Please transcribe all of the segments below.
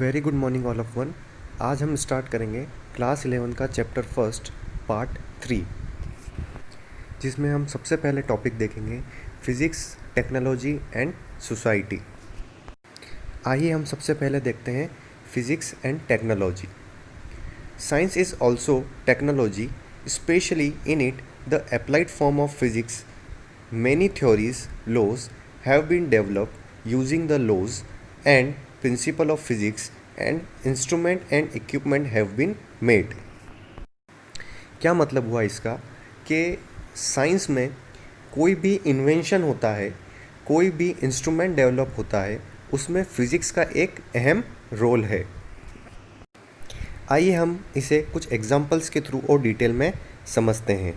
Very good morning all of one. आज हम start करेंगे क्लास 11 का चैप्टर फर्स्ट पार्ट 3, जिसमें हम सबसे पहले टॉपिक देखेंगे फिज़िक्स, टेक्नोलॉजी एंड सोसाइटी। आइए हम सबसे पहले देखते हैं physics and technology. Science is also technology, specially in it the applied form of physics. Many theories, laws have been developed using the laws and principle of physics, and instrument and equipment have been made. क्या मतलब हुआ इसका कि science में कोई भी invention होता है, कोई भी इंस्ट्रूमेंट डेवलप होता है, उसमें फिज़िक्स का एक अहम रोल है। आइए हम इसे कुछ एग्जांपल्स के थ्रू और डिटेल में समझते हैं।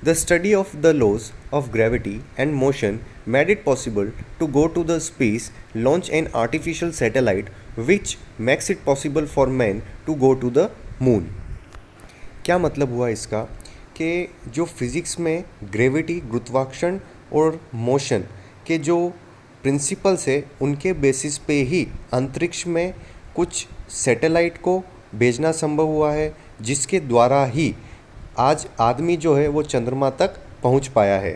The study of the laws of gravity and motion made it possible to go to the space, launch an artificial satellite, which makes it possible for man to go to the moon. क्या मतलब हुआ इसका कि जो physics में gravity, गुरुत्वाकर्षण और motion के जो प्रिंसिपल्स है, उनके बेसिस पे ही अंतरिक्ष में कुछ सैटेलाइट को भेजना संभव हुआ है, जिसके द्वारा ही आज आदमी जो है वो चंद्रमा तक पहुंच पाया है।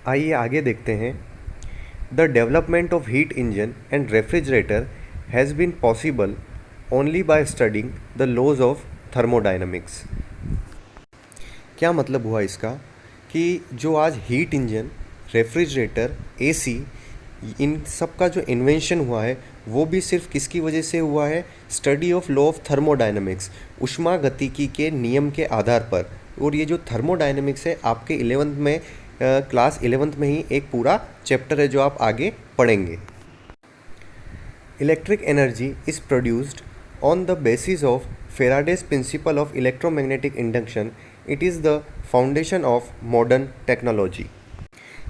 आइए आगे देखते हैं। The development of heat engine and refrigerator has been possible only by studying the laws of thermodynamics. क्या मतलब हुआ इसका कि जो आज हीट इंजन, रेफ्रिजरेटर, एसी, इन सब का जो इन्वेंशन हुआ है वो भी सिर्फ किसकी वजह से हुआ है? Study of law of thermodynamics, उष्मागतिकी के नियम के आधार पर। और ये जो थर्मोडायनामिक्स है आपके 11th में क्लास 11th में ही एक पूरा चैप्टर है जो आप आगे पढ़ेंगे। Electric energy is produced on the basis of Faraday's principle of electromagnetic induction. It is the foundation of modern technology.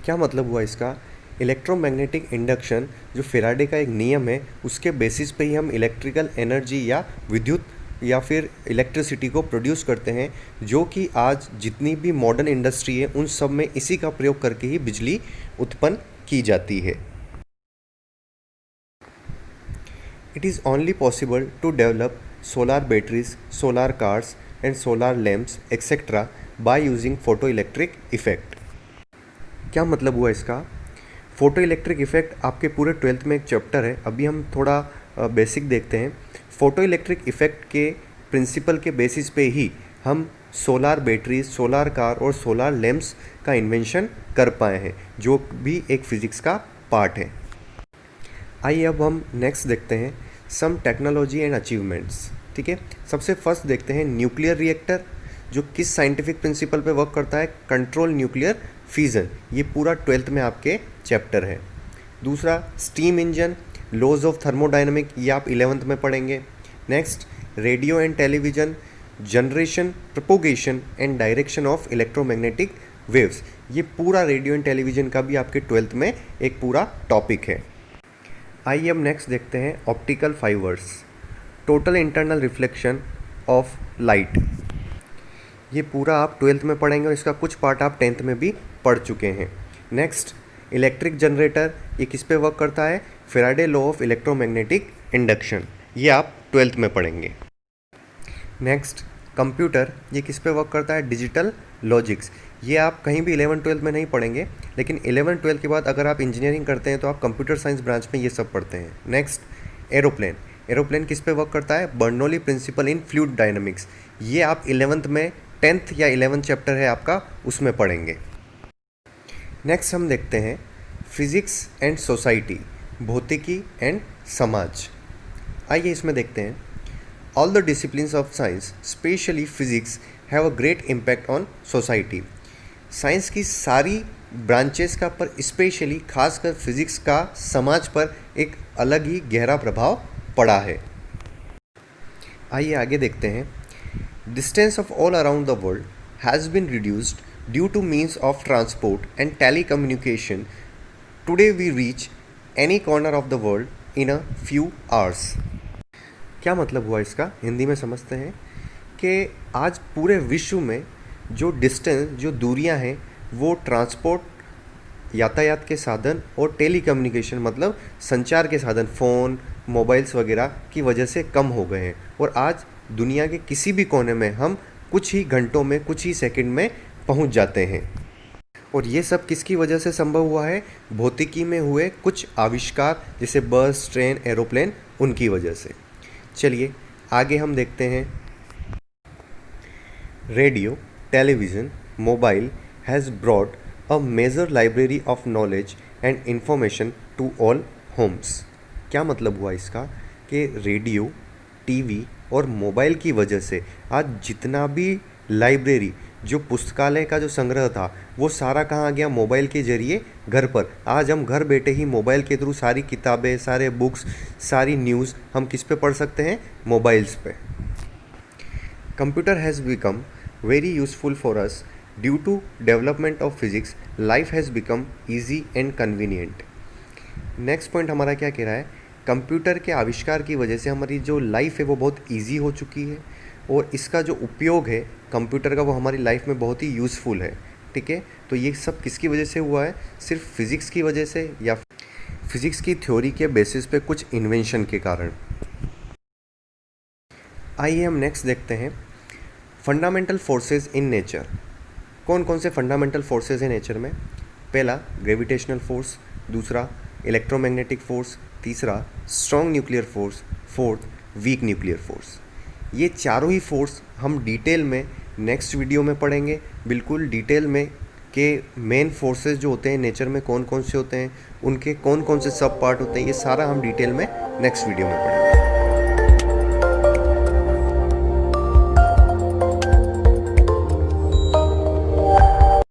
क्या मतलब हुआ इसका? इलेक्ट्रोमैग्नेटिक इंडक्शन जो फेराडे का एक नियम है, उसके बेसिस पे ही हम इलेक्ट्रिकल एनर्जी या विद्युत या फिर इलेक्ट्रिसिटी को प्रोड्यूस करते हैं, जो कि आज जितनी भी मॉडर्न इंडस्ट्री है उन सब में इसी का प्रयोग करके ही बिजली उत्पन्न की जाती है। It is only possible to develop solar batteries, solar cars and solar lamps etcetera by using photo electric effect. क्या मतलब हुआ इसका? फोटो इलेक्ट्रिक इफेक्ट आपके पूरे 12th में एक चैप्टर है, अभी हम थोड़ा बेसिक देखते हैं। फोटो इलेक्ट्रिक इफेक्ट के प्रिंसिपल के बेसिस पे ही हम सोलार बैटरीज, सोलार कार और सोलार लैम्प्स का इन्वेंशन कर पाए हैं, जो भी एक फिज़िक्स का पार्ट है। आइए अब हम नेक्स्ट देखते हैं सम टेक्नोलॉजी एंड अचीवमेंट्स। ठीक है, सबसे फर्स्ट देखते हैं न्यूक्लियर रिएक्टर, जो किस साइंटिफिक प्रिंसिपल पे वर्क करता है? Control nuclear fusion. ये पूरा 12th में आपके चैप्टर है। दूसरा steam engine, laws of thermodynamic, ये आप 11th में पढ़ेंगे। Next radio and television, generation, propagation and direction of electromagnetic waves. ये पूरा रेडियो एंड टेलीविज़न का भी आपके 12th में एक पूरा टॉपिक है। आइए अब नेक्स्ट देखते हैं optical fibres, total internal reflection of light. ये पूरा आप 12th में पढ़ेंगे और इसका कुछ पार्ट आप 10th में भी पढ़ चुके हैं। नेक्स्ट इलेक्ट्रिक जनरेटर, ये किस पे वर्क करता है? Faraday law of electromagnetic induction, ये आप 12th में पढ़ेंगे। नेक्स्ट कंप्यूटर, ये किस पे वर्क करता है? Digital logics. ये आप कहीं भी 11th-12th में नहीं पढ़ेंगे, लेकिन 11th-12th के बाद अगर आप इंजीनियरिंग करते हैं तो आप कंप्यूटर साइंस ब्रांच में ये सब पढ़ते हैं। नेक्स्ट एरोप्लेन, एरोप्लेन किस पे वर्क करता है? Bernoulli principle in fluid dynamics. ये आप 11th में 10th या 11th चैप्टर है आपका, उसमें पढ़ेंगे। नेक्स्ट हम देखते हैं फिज़िक्स एंड सोसाइटी, भौतिकी एंड समाज। आइए इसमें देखते हैं। All the disciplines of science, specially physics, have a great impact on society. Science की सारी ब्रांचेस का पर स्पेशली खासकर फिज़िक्स का समाज पर एक अलग ही गहरा प्रभाव पड़ा है। आइए आगे देखते हैं। Distance of all around the world has been reduced due to means of transport and telecommunication. Today we reach any corner of the world in a few hours. क्या मतलब हुआ इसका? हिंदी में समझते हैं कि आज पूरे विश्व में जो डिस्टेंस, जो दूरियां हैं, वो ट्रांसपोर्ट, यातायात के साधन और टेलीकम्युनिकेशन मतलब संचार के साधन, फ़ोन, मोबाइल्स वगैरह की वजह से कम हो गए हैं और आज दुनिया के किसी भी कोने में हम कुछ ही घंटों में, कुछ ही सेकंड में पहुंच जाते हैं। और ये सब किसकी वजह से संभव हुआ है? भौतिकी में हुए कुछ आविष्कार, जैसे बस, ट्रेन, एरोप्लेन, उनकी वजह से। चलिए आगे हम देखते हैं। Radio, television, mobile has brought a major library of knowledge and information to all homes. क्या मतलब हुआ इसका? कि रेडियो, टीवी और मोबाइल की वजह से आज जितना भी लाइब्रेरी, जो पुस्तकालय का जो संग्रह था, वो सारा कहाँ आ गया? मोबाइल के ज़रिए घर पर। आज हम घर बैठे ही मोबाइल के थ्रू सारी किताबें, सारे बुक्स, सारी न्यूज़ हम किस पे पढ़ सकते हैं? मोबाइल्स पे। Computer has become very useful for us due to development of physics. Life has become easy and convenient. Next point हमारा क्या कह रहा है? कंप्यूटर के आविष्कार की वजह से हमारी जो लाइफ है वो बहुत इजी हो चुकी है और इसका जो उपयोग है कंप्यूटर का वो हमारी लाइफ में बहुत ही यूज़फुल है। ठीक है, तो ये सब किसकी वजह से हुआ है? सिर्फ फिज़िक्स की वजह से या फिज़िक्स की थ्योरी के बेसिस पे कुछ इन्वेंशन के कारण। आइए हम नेक्स्ट देखते हैं फंडामेंटल फोर्सेस इन नेचर। कौन कौन से फंडामेंटल फोर्सेस हैं नेचर में? पहला ग्रेविटेशनल फोर्स, दूसरा इलेक्ट्रोमैग्नेटिक फोर्स, तीसरा strong nuclear force, fourth weak nuclear force. ये चारों ही फोर्स हम डिटेल में नेक्स्ट वीडियो में पढ़ेंगे, बिल्कुल डिटेल में, कि मेन फोर्सेस जो होते हैं नेचर में कौन कौन से होते हैं, उनके कौन कौन से सब पार्ट होते हैं, ये सारा हम डिटेल में नेक्स्ट वीडियो में पढ़ेंगे।